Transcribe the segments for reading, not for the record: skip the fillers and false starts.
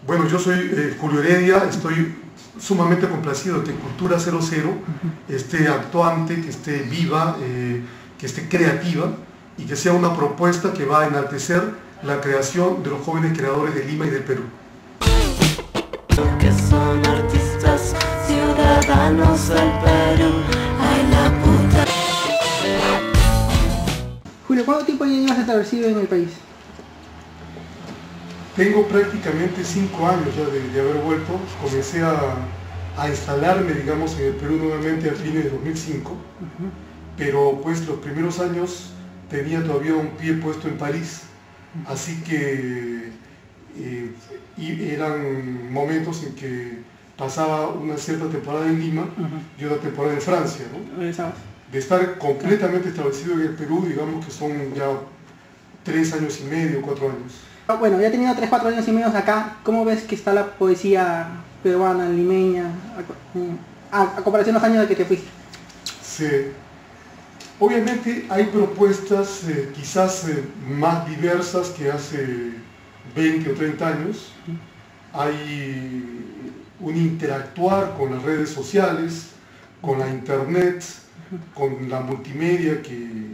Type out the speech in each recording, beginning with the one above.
Bueno, yo soy Julio Heredia, estoy sumamente complacido de que Cultura 00 esté actuante, que esté viva, que esté creativa y que sea una propuesta que va a enaltecer la creación de los jóvenes creadores de Lima y del Perú. Que son artistas, ciudadanos del Perú, ay la puta. Julio, ¿cuánto tiempo ya llevas establecido en el país? Tengo prácticamente 5 años ya de haber vuelto. Comencé a instalarme, digamos, en el Perú nuevamente a fines de 2005, pero pues los primeros años tenía todavía un pie puesto en París, así que eran momentos en que pasaba una cierta temporada en Lima y otra temporada en Francia, ¿no? De estar completamente establecido en el Perú, digamos que son ya 3 años y medio, 4 años. Bueno, ya he tenido 3-4 años y medio acá. ¿Cómo ves que está la poesía peruana, limeña, a comparación de los años de que te fuiste? Sí. Obviamente hay propuestas quizás más diversas que hace 20 o 30 años. Hay un interactuar con las redes sociales, con la internet, con la multimedia que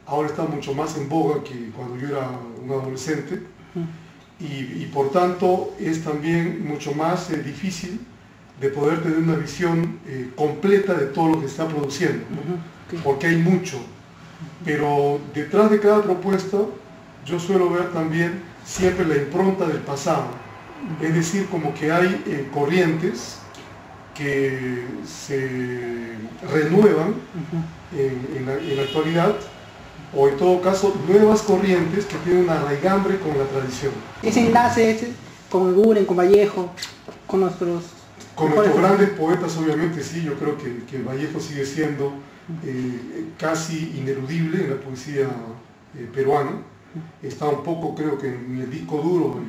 ahora está mucho más en boga que cuando yo era un adolescente. Y por tanto es también mucho más difícil de poder tener una visión completa de todo lo que se está produciendo, ¿no? Porque hay mucho, pero detrás de cada propuesta yo suelo ver también siempre la impronta del pasado, es decir, como que hay corrientes que se renuevan en la actualidad, o en todo caso nuevas corrientes que tienen una raigambre con la tradición. Ese enlace con Guren, con Vallejo, con nuestros grandes poetas, obviamente sí, yo creo que Vallejo sigue siendo casi ineludible en la poesía peruana. Está un poco, creo que en el disco duro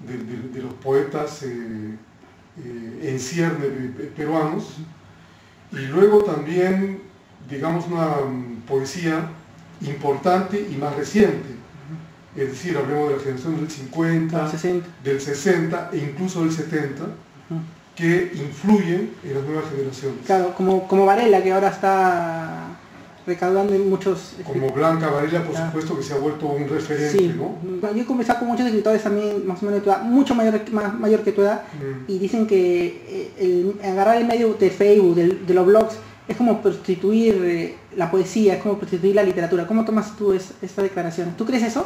de los poetas en cierne peruanos. Y luego también, digamos, una poesía importante y más reciente, es decir, hablemos de la generación del 50, del 60 e incluso del 70, que influyen en las nuevas generaciones. Claro, como Varela, que ahora está recaudando en muchos... Como Blanca Varela, por supuesto, que se ha vuelto un referente, sí, ¿no? Yo he conversado con muchos escritores también, más o menos de tu edad, mucho mayor que tu edad, y dicen que agarrar el medio de Facebook, de los blogs, es como prostituir la poesía, es como prostituir la literatura. ¿Cómo tomas tú esta declaración? ¿Tú crees eso?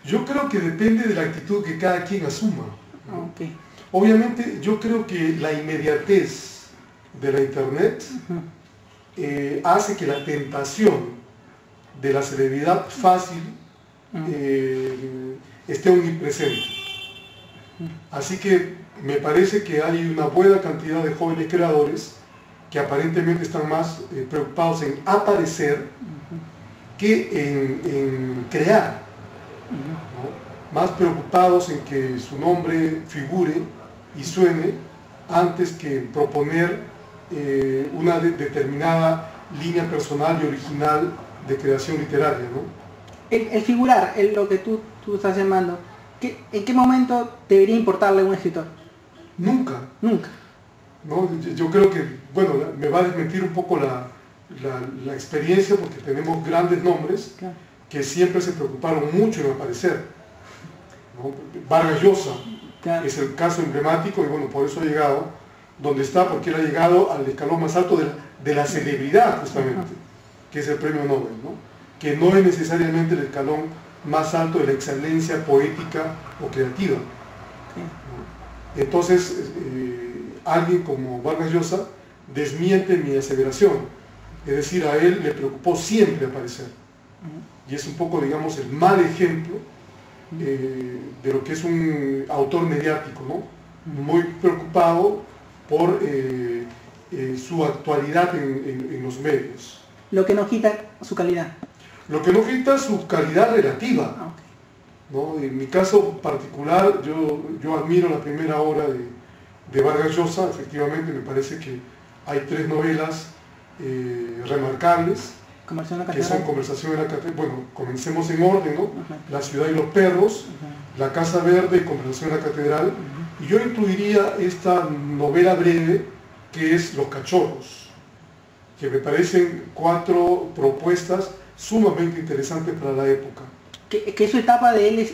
Yo creo que depende de la actitud que cada quien asuma, ¿no? Okay. Obviamente yo creo que la inmediatez de la internet hace que la tentación de la celebridad fácil esté omnipresente. Así que me parece que hay una buena cantidad de jóvenes creadores que aparentemente están más preocupados en aparecer que en crear, ¿no? Más preocupados en que su nombre figure y suene antes que proponer una determinada línea personal y original de creación literaria, ¿no? El figurar, lo que tú estás llamando, ¿en qué momento debería importarle a un escritor? Nunca. Nunca. ¿No? Yo creo que, bueno, me va a desmentir un poco la experiencia, porque tenemos grandes nombres que siempre se preocuparon mucho en aparecer, ¿no? Vargas Llosa es el caso emblemático, y bueno, por eso ha llegado donde está, porque él ha llegado al escalón más alto de la celebridad, justamente, que es el premio Nobel, ¿no? Que no es necesariamente el escalón más alto de la excelencia poética o creativa, ¿no? Entonces, alguien como Vargas Llosa desmiente mi aseveración, es decir, a él le preocupó siempre aparecer, y es un poco, digamos, el mal ejemplo de lo que es un autor mediático, ¿no? Muy preocupado por su actualidad en los medios. Lo que no quita su calidad. Lo que no quita su calidad relativa, ¿no? En mi caso particular, yo admiro la primera obra de Vargas Llosa. Efectivamente me parece que hay 3 novelas remarcables, Conversación en la que son catedral. Conversación en la Catedral. Bueno, comencemos en orden, ¿no? Ajá. La ciudad y los perros, Ajá. La Casa Verde y Conversación en la Catedral. Y yo incluiría esta novela breve que es Los Cachorros, que me parecen 4 propuestas sumamente interesantes para la época. Que su etapa de él es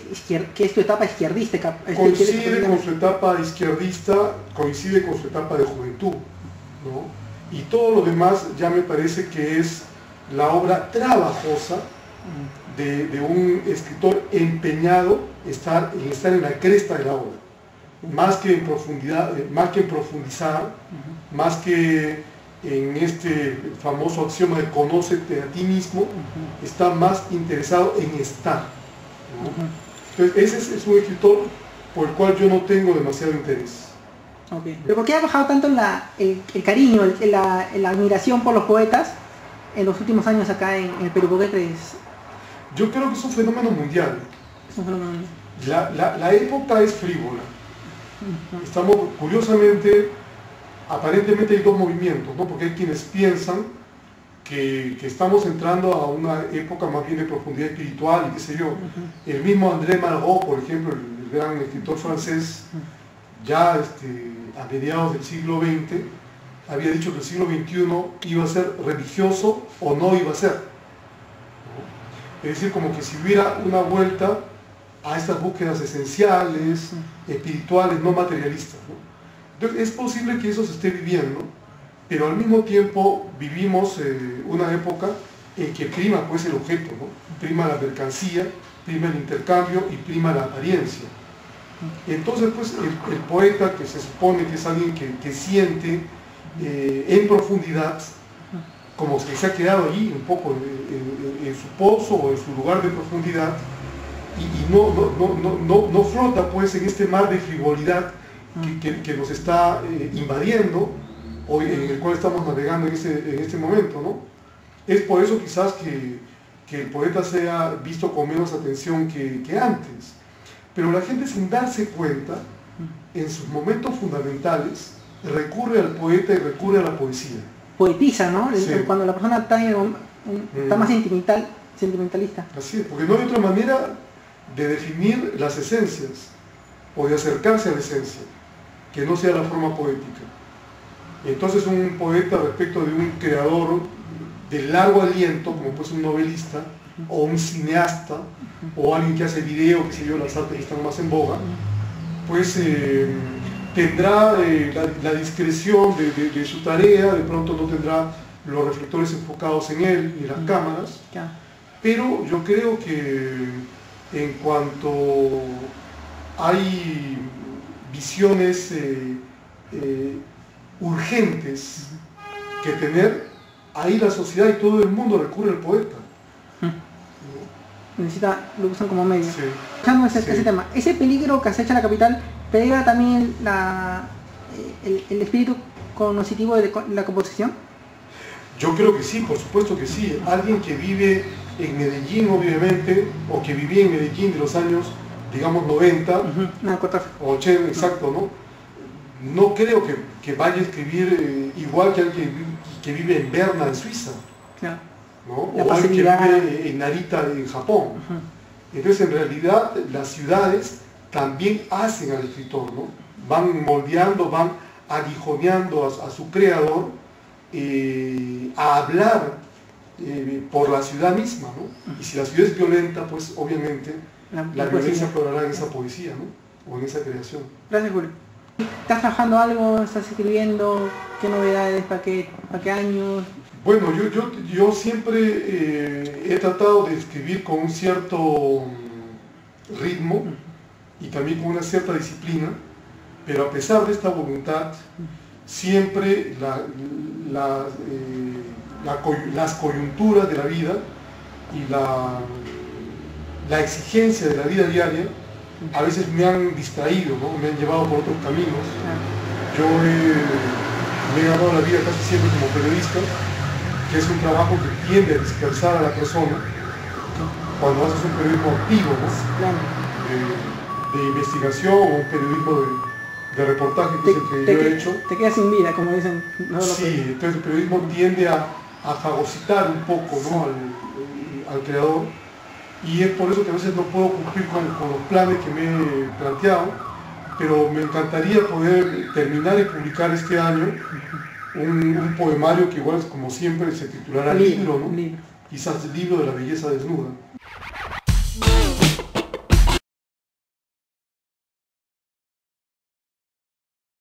que es tu etapa izquierdista. Coincide con su etapa izquierdista, coincide con su etapa de juventud, ¿no? Y todo lo demás ya me parece que es la obra trabajosa de un escritor empeñado en estar en la cresta de la obra, más que en profundidad, más que en profundizar, más que en este famoso axioma de conócete a ti mismo, está más interesado en estar, ¿no? Entonces ese es un escritor por el cual yo no tengo demasiado interés. Okay. ¿Pero por qué ha bajado tanto el cariño, la admiración por los poetas en los últimos años acá en el Perú? ¿Por qué crees? Yo creo que es un fenómeno mundial. Es un fenómeno. La época es frívola. Estamos, curiosamente, aparentemente hay 2 movimientos, ¿no? Porque hay quienes piensan que estamos entrando a una época más bien de profundidad espiritual y qué sé yo. El mismo André Malraux, por ejemplo, el gran escritor francés, ya a mediados del siglo XX, había dicho que el siglo XXI iba a ser religioso o no iba a ser, ¿no? Es decir, como que si hubiera una vuelta a estas búsquedas esenciales, espirituales, no materialistas, ¿no? Entonces, es posible que eso se esté viviendo, pero al mismo tiempo vivimos una época en que prima pues el objeto, ¿no? Prima la mercancía, prima el intercambio y prima la apariencia. Entonces pues el poeta, que se supone que es alguien que siente en profundidad, como que se ha quedado allí un poco en su pozo o en su lugar de profundidad, y no flota pues en este mar de frivolidad que nos está invadiendo, o en el cual estamos navegando en este momento, ¿no? Es por eso quizás que el poeta sea visto con menos atención que antes. Pero la gente, sin darse cuenta, en sus momentos fundamentales, recurre al poeta y recurre a la poesía. Poetiza, ¿no? Sí. Cuando la persona está más sentimentalista. Así es, porque no hay otra manera de definir las esencias o de acercarse a la esencia que no sea la forma poética. Entonces un poeta respecto de un creador de largo aliento, como pues un novelista, o un cineasta, o alguien que hace video, que sé yo, las artes que están más en boga, pues tendrá la discreción de su tarea, de pronto no tendrá los reflectores enfocados en él, ni las cámaras, pero yo creo que en cuanto hay visiones urgentes que tener, ahí la sociedad y todo el mundo recurre al poeta. Necesita, lo usan como medio. Sí. Dejando ese tema, ese peligro que acecha la capital peligra también el espíritu cognoscitivo de la composición. Yo creo que sí, por supuesto que sí. Alguien que vive en Medellín, obviamente, o que vivía en Medellín de los años, digamos, 90, o 80, exacto, ¿no? No creo que vaya a escribir igual que alguien que vive en Berna, en Suiza, ¿no? O alguien que vive en Narita, en Japón. Entonces, en realidad, las ciudades también hacen al escritor, ¿no? Van moldeando, van aguijoneando a su creador a hablar por la ciudad misma, ¿no? Y si la ciudad es violenta, pues obviamente la violencia aflorará en esa poesía, ¿no? O en esa creación. Gracias, Julio. ¿Estás trabajando algo? ¿Estás escribiendo? ¿Qué novedades? ¿Para qué años? Bueno, yo siempre he tratado de escribir con un cierto ritmo y también con una cierta disciplina, pero a pesar de esta voluntad, siempre las coyunturas de la vida y la exigencia de la vida diaria a veces me han distraído, ¿no? Me han llevado por otros caminos. Yo me he ganado la vida casi siempre como periodista, que es un trabajo que tiende a dispersar a la persona cuando haces un periodismo activo, ¿no? De investigación o un periodismo de reportaje, que es el que yo he hecho. Te quedas sin vida, como dicen. Sí, entonces el periodismo tiende a a fagocitar un poco, ¿no? al creador, y es por eso que a veces no puedo cumplir con los planes que me he planteado, pero me encantaría poder terminar y publicar este año un poemario que igual, como siempre, se titulará libro, ¿no? Libro. Quizás Libro de la Belleza Desnuda.